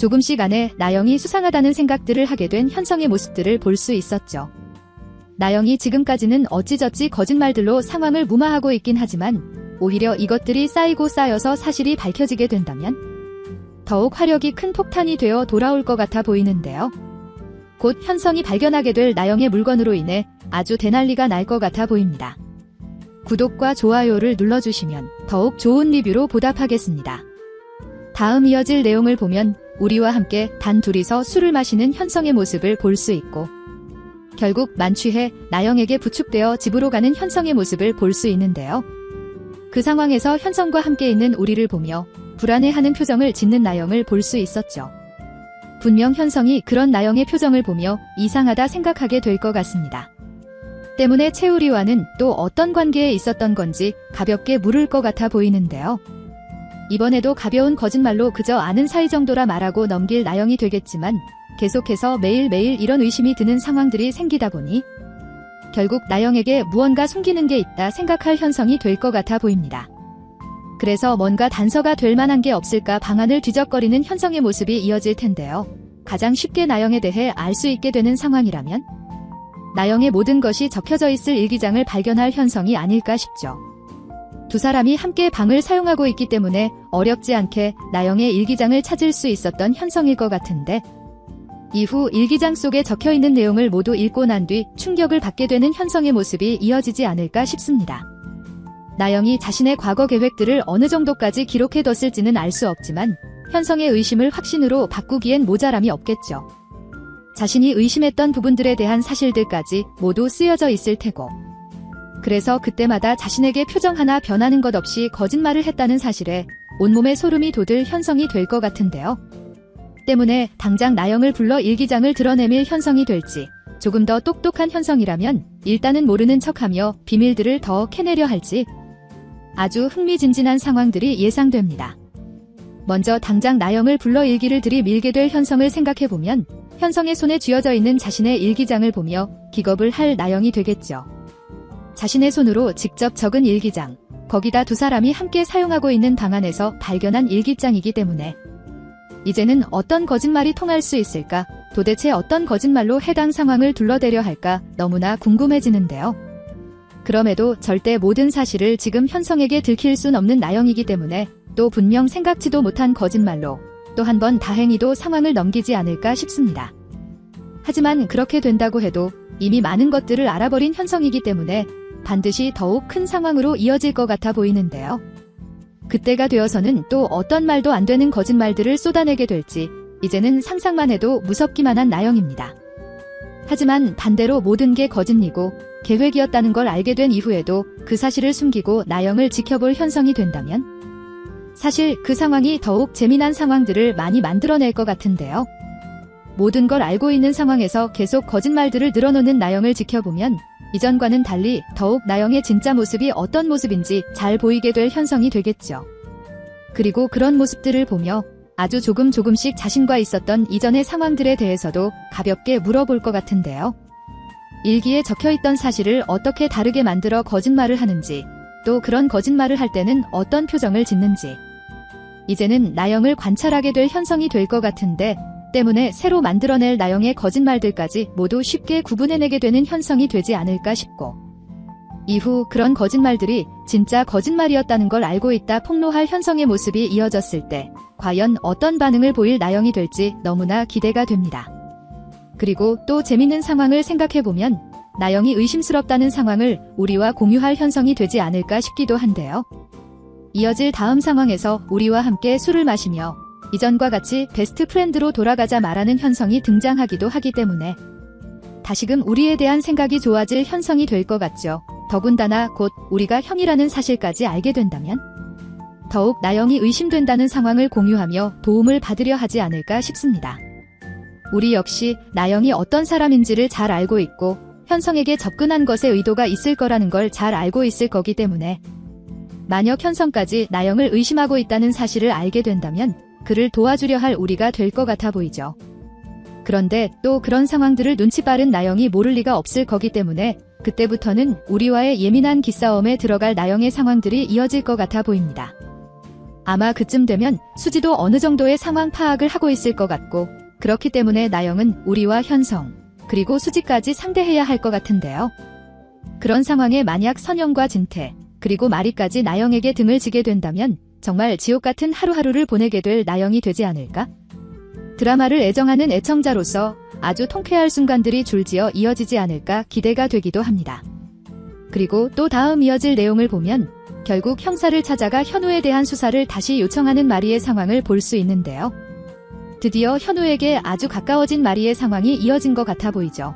조금씩 안에 나영이 수상하다는 생각들을 하게 된 현성의 모습들을 볼 수 있었죠. 나영이 지금까지는 어찌저찌 거짓말들로 상황을 무마하고 있긴 하지만 오히려 이것들이 쌓이고 쌓여서 사실이 밝혀지게 된다면 더욱 화력이 큰 폭탄이 되어 돌아올 것 같아 보이는데요. 곧 현성이 발견하게 될 나영의 물건으로 인해 아주 대난리가 날 것 같아 보입니다. 구독과 좋아요를 눌러주시면 더욱 좋은 리뷰로 보답하겠습니다. 다음 이어질 내용을 보면 우리와 함께 단 둘이서 술을 마시는 현성의 모습을 볼 수 있고 결국 만취해 나영에게 부축되어 집으로 가는 현성의 모습을 볼 수 있는데요. 그 상황에서 현성과 함께 있는 우리를 보며 불안해하는 표정을 짓는 나영을 볼 수 있었죠. 분명 현성이 그런 나영의 표정을 보며 이상하다 생각하게 될 것 같습니다. 때문에 채우리와는 또 어떤 관계에 있었던 건지 가볍게 물을 것 같아 보이는데요. 이번에도 가벼운 거짓말로 그저 아는 사이 정도라 말하고 넘길 나영이 되겠지만 계속해서 매일매일 이런 의심이 드는 상황들이 생기다 보니 결국 나영에게 무언가 숨기는 게 있다 생각할 현성이 될 것 같아 보입니다. 그래서 뭔가 단서가 될 만한 게 없을까 방안을 뒤적거리는 현성의 모습이 이어질 텐데요. 가장 쉽게 나영에 대해 알 수 있게 되는 상황이라면 나영의 모든 것이 적혀져 있을 일기장을 발견할 현성이 아닐까 싶죠. 두 사람이 함께 방을 사용하고 있기 때문에 어렵지 않게 나영의 일기장을 찾을 수 있었던 현성일 것 같은데 이후 일기장 속에 적혀있는 내용을 모두 읽고 난 뒤 충격을 받게 되는 현성의 모습이 이어지지 않을까 싶습니다. 나영이 자신의 과거 계획들을 어느 정도까지 기록해뒀을지는 알 수 없지만 현성의 의심을 확신으로 바꾸기엔 모자람이 없겠죠. 자신이 의심했던 부분들에 대한 사실들까지 모두 쓰여져 있을 테고 그래서 그때마다 자신에게 표정 하나 변하는 것 없이 거짓말을 했다는 사실에 온몸에 소름이 돋을 현성이 될 것 같은데요. 때문에 당장 나영을 불러 일기장을 드러내밀 현성이 될지 조금 더 똑똑한 현성이라면 일단은 모르는 척하며 비밀들을 더 캐내려 할지 아주 흥미진진한 상황들이 예상됩니다. 먼저 당장 나영을 불러 일기를 들이밀게 될 현성을 생각해보면 현성의 손에 쥐어져 있는 자신의 일기장을 보며 기겁을 할 나영이 되겠죠. 자신의 손으로 직접 적은 일기장, 거기다 두 사람이 함께 사용하고 있는 방 안에서 발견한 일기장이기 때문에 이제는 어떤 거짓말이 통할 수 있을까? 도대체 어떤 거짓말로 해당 상황을 둘러대려 할까? 너무나 궁금해지는데요. 그럼에도 절대 모든 사실을 지금 현성에게 들킬 순 없는 나영이기 때문에 또 분명 생각지도 못한 거짓말로 또 한 번 다행히도 상황을 넘기지 않을까 싶습니다. 하지만 그렇게 된다고 해도 이미 많은 것들을 알아버린 현성이기 때문에 반드시 더욱 큰 상황으로 이어질 것 같아 보이는데요. 그때가 되어서는 또 어떤 말도 안 되는 거짓말들을 쏟아내게 될지 이제는 상상만 해도 무섭기만 한 나영입니다. 하지만 반대로 모든 게 거짓이고 계획이었다는 걸 알게 된 이후에도 그 사실을 숨기고 나영을 지켜볼 현성이 된다면 사실 그 상황이 더욱 재미난 상황들을 많이 만들어낼 것 같은데요. 모든 걸 알고 있는 상황에서 계속 거짓말들을 늘어놓는 나영을 지켜보면 이전과는 달리 더욱 나영의 진짜 모습이 어떤 모습인지 잘 보이게 될 현성이 되겠죠. 그리고 그런 모습들을 보며 아주 조금씩 자신과 있었던 이전의 상황들에 대해서도 가볍게 물어볼 것 같은데요. 일기에 적혀있던 사실을 어떻게 다르게 만들어 거짓말을 하는지, 또 그런 거짓말을 할 때는 어떤 표정을 짓는지 이제는 나영을 관찰하게 될 현성이 될 것 같은데 때문에 새로 만들어낼 나영의 거짓말들까지 모두 쉽게 구분해내게 되는 현성이 되지 않을까 싶고 이후 그런 거짓말들이 진짜 거짓말이었다는 걸 알고 있다 폭로할 현성의 모습이 이어졌을 때 과연 어떤 반응을 보일 나영이 될지 너무나 기대가 됩니다. 그리고 또 재밌는 상황을 생각해보면 나영이 의심스럽다는 상황을 우리와 공유할 현성이 되지 않을까 싶기도 한데요. 이어질 다음 상황에서 우리와 함께 술을 마시며 이전과 같이 베스트 프렌드로 돌아가자 말하는 현성이 등장하기도 하기 때문에 다시금 우리에 대한 생각이 좋아질 현성이 될 것 같죠. 더군다나 곧 우리가 형이라는 사실까지 알게 된다면 더욱 나영이 의심된다는 상황을 공유하며 도움을 받으려 하지 않을까 싶습니다. 우리 역시 나영이 어떤 사람인지를 잘 알고 있고 현성에게 접근한 것에 의도가 있을 거라는 걸 잘 알고 있을 거기 때문에 만약 현성까지 나영을 의심하고 있다는 사실을 알게 된다면 그를 도와주려 할 우리가 될 것 같아 보이죠. 그런데 또 그런 상황들을 눈치 빠른 나영이 모를 리가 없을 거기 때문에 그때부터는 우리와의 예민한 기싸움에 들어갈 나영의 상황들이 이어질 것 같아 보입니다. 아마 그쯤 되면 수지도 어느 정도의 상황 파악을 하고 있을 것 같고, 그렇기 때문에 나영은 우리와 현성, 그리고 수지까지 상대해야 할 것 같은데요. 그런 상황에 만약 선영과 진태, 그리고 마리까지 나영에게 등을 지게 된다면 정말 지옥 같은 하루하루를 보내게 될 나영이 되지 않을까? 드라마를 애정하는 애청자로서 아주 통쾌할 순간들이 줄지어 이어지지 않을까 기대가 되기도 합니다. 그리고 또 다음 이어질 내용을 보면 결국 형사를 찾아가 현우에 대한 수사를 다시 요청하는 마리의 상황을 볼 수 있는데요. 드디어 현우에게 아주 가까워진 마리의 상황이 이어진 것 같아 보이죠.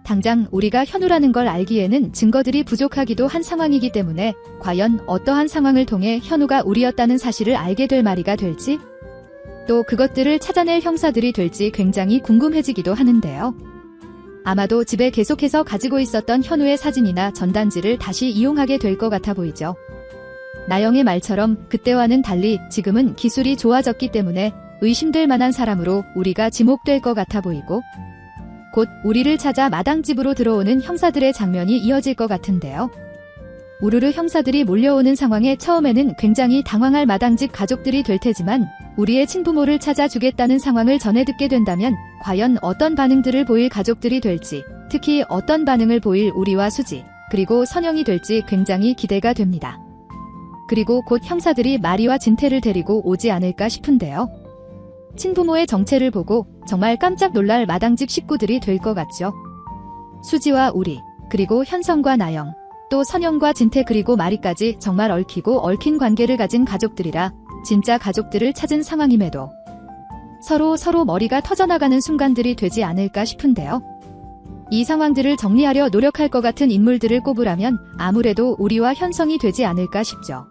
당장 우리가 현우라는 걸 알기에는 증거들이 부족하기도 한 상황이기 때문에 과연 어떠한 상황을 통해 현우가 우리였다는 사실을 알게 될 마리가 될지, 또 그것들을 찾아낼 형사들이 될지 굉장히 궁금해지기도 하는데요. 아마도 집에 계속해서 가지고 있었던 현우의 사진이나 전단지를 다시 이용하게 될 것 같아 보이죠. 나영의 말처럼 그때와는 달리 지금은 기술이 좋아졌기 때문에 의심될 만한 사람으로 우리가 지목될 것 같아 보이고, 곧 우리를 찾아 마당집으로 들어오는 형사들의 장면이 이어질 것 같은데요. 우르르 형사들이 몰려오는 상황에 처음에는 굉장히 당황할 마당집 가족들이 될 테지만 우리의 친부모를 찾아주겠다는 상황을 전해 듣게 된다면 과연 어떤 반응들을 보일 가족들이 될지, 특히 어떤 반응을 보일 우리와 수지, 그리고 선영이 될지 굉장히 기대가 됩니다. 그리고 곧 형사들이 마리와 진태를 데리고 오지 않을까 싶은데요. 친부모의 정체를 보고 정말 깜짝 놀랄 마당집 식구들이 될 것 같죠. 수지와 우리, 그리고 현성과 나영, 또 선영과 진태 그리고 마리까지 정말 얽히고 얽힌 관계를 가진 가족들이라 진짜 가족들을 찾은 상황임에도 서로 머리가 터져나가는 순간들이 되지 않을까 싶은데요. 이 상황들을 정리하려 노력할 것 같은 인물들을 꼽으라면 아무래도 우리와 현성이 되지 않을까 싶죠.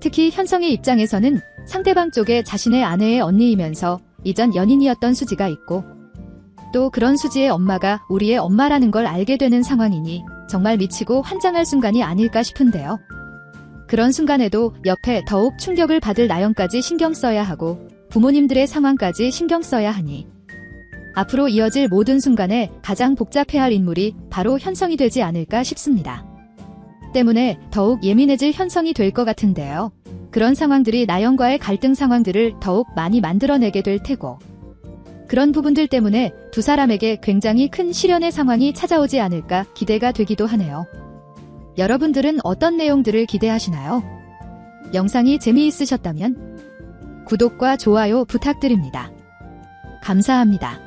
특히 현성의 입장에서는 상대방 쪽에 자신의 아내의 언니이면서 이전 연인이었던 수지가 있고, 또 그런 수지의 엄마가 우리의 엄마라는 걸 알게 되는 상황이니 정말 미치고 환장할 순간이 아닐까 싶은데요. 그런 순간에도 옆에 더욱 충격을 받을 나영까지 신경 써야 하고 부모님들의 상황까지 신경 써야 하니 앞으로 이어질 모든 순간에 가장 복잡해할 인물이 바로 현성이 되지 않을까 싶습니다. 때문에 더욱 예민해질 현성이 될 것 같은데요. 그런 상황들이 나영과의 갈등 상황들을 더욱 많이 만들어내게 될 테고, 그런 부분들 때문에 두 사람에게 굉장히 큰 시련의 상황이 찾아오지 않을까 기대가 되기도 하네요. 여러분들은 어떤 내용들을 기대하시나요? 영상이 재미있으셨다면 구독과 좋아요 부탁드립니다. 감사합니다.